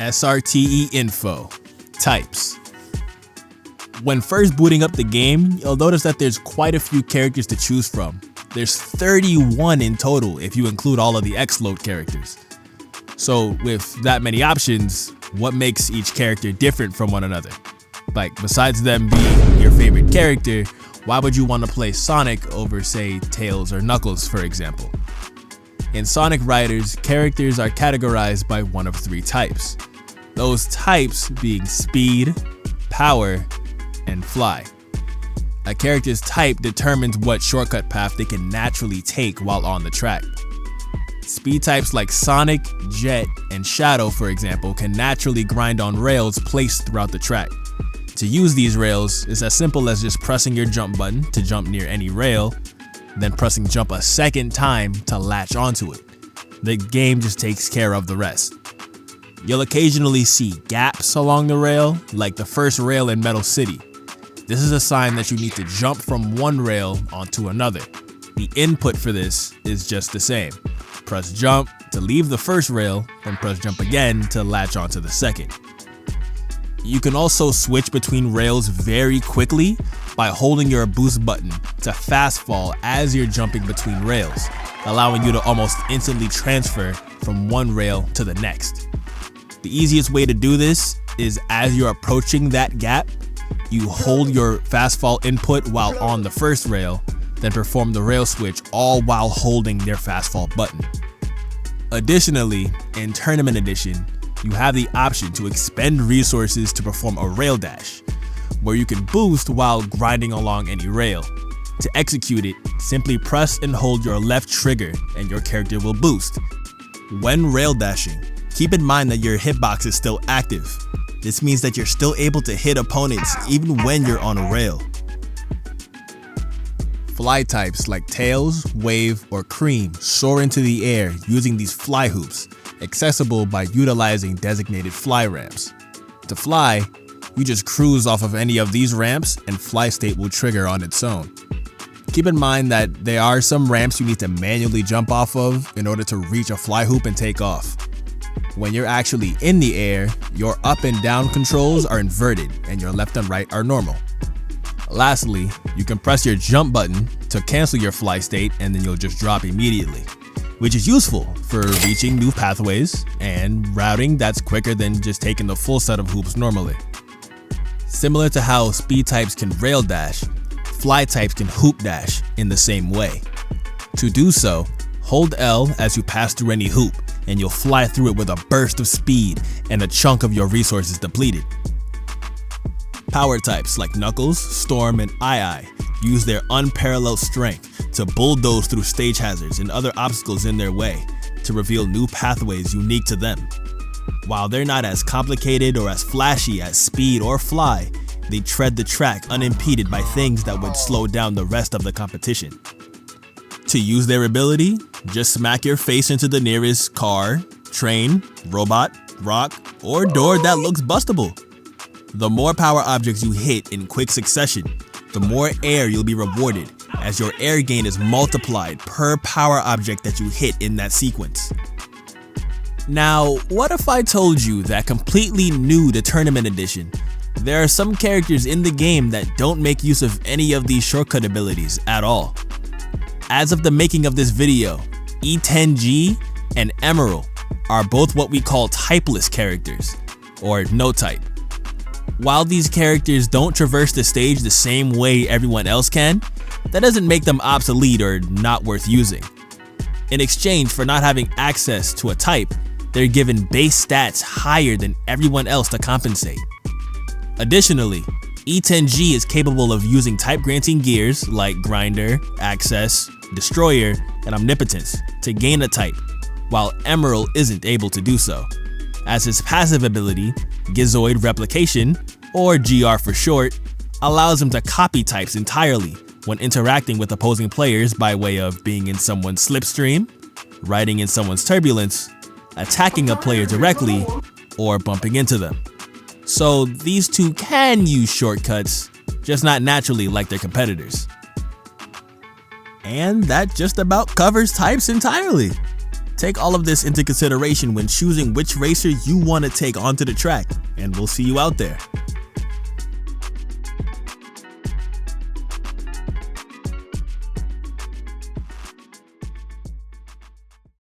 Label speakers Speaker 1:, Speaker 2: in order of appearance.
Speaker 1: SRTE info. Types. When first booting up the game, you'll notice that there's quite a few characters to choose from. There's 31 in total if you include all of the X-Load characters. So with that many options, what makes each character different from one another? Like, besides them being your favorite character, why would you want to play Sonic over, say, Tails or Knuckles, for example? In Sonic Riders, characters are categorized by one of three types. Those types being Speed, Power, and Fly. A character's type determines what shortcut path they can naturally take while on the track. Speed types like Sonic, Jet, and Shadow, for example, can naturally grind on rails placed throughout the track. To use these rails, it's as simple as just pressing your jump button to jump near any rail, then pressing jump a second time to latch onto it. The game just takes care of the rest. You'll occasionally see gaps along the rail, like the first rail in Metal City. This is a sign that you need to jump from one rail onto another. The input for this is just the same. Press jump to leave the first rail, then press jump again to latch onto the second. You can also switch between rails very quickly by holding your boost button to fast fall as you're jumping between rails, allowing you to almost instantly transfer from one rail to the next. The easiest way to do this is as you're approaching that gap, you hold your fast fall input while on the first rail, then perform the rail switch all while holding their fast fall button. Additionally, in Tournament Edition, you have the option to expend resources to perform a rail dash, where you can boost while grinding along any rail. To execute it, simply press and hold your left trigger and your character will boost. When rail dashing, keep in mind that your hitbox is still active. This means that you're still able to hit opponents even when you're on a rail. Fly types like Tails, Wave, or Cream soar into the air using these fly hoops, accessible by utilizing designated fly ramps. To fly, you just cruise off of any of these ramps and fly state will trigger on its own. Keep in mind that there are some ramps you need to manually jump off of in order to reach a fly hoop and take off. When you're actually in the air, your up and down controls are inverted and your left and right are normal. Lastly, you can press your jump button to cancel your fly state and then you'll just drop immediately, which is useful for reaching new pathways and routing that's quicker than just taking the full set of hoops normally. Similar to how speed types can rail dash, fly types can hoop dash in the same way. To do so, hold L as you pass through any hoop and you'll fly through it with a burst of speed and a chunk of your resources depleted. Power types like Knuckles, Storm, and Eye use their unparalleled strength to bulldoze through stage hazards and other obstacles in their way to reveal new pathways unique to them. While they're not as complicated or as flashy as Speed or Fly, they tread the track unimpeded by things that would slow down the rest of the competition. To use their ability, just smack your face into the nearest car, train, robot, rock, or door that looks bustable. The more power objects you hit in quick succession, the more air you'll be rewarded, as your air gain is multiplied per power object that you hit in that sequence. Now, what if I told you that completely new to Tournament Edition, there are some characters in the game that don't make use of any of these shortcut abilities at all? As of the making of this video, E10G and Emerald are both what we call typeless characters, or no type. While these characters don't traverse the stage the same way everyone else can, that doesn't make them obsolete or not worth using. In exchange for not having access to a type, they're given base stats higher than everyone else to compensate. Additionally, E10G is capable of using type-granting gears like Grinder, Access, Destroyer, and Omnipotence to gain a type, while Emerald isn't able to do so, as his passive ability, Gizoid Replication, or GR for short, allows him to copy types entirely when interacting with opposing players by way of being in someone's slipstream, riding in someone's turbulence, attacking a player directly, or bumping into them. So these two can use shortcuts, just not naturally like their competitors. And that just about covers types entirely. Take all of this into consideration when choosing which racer you want to take onto the track, and we'll see you out there.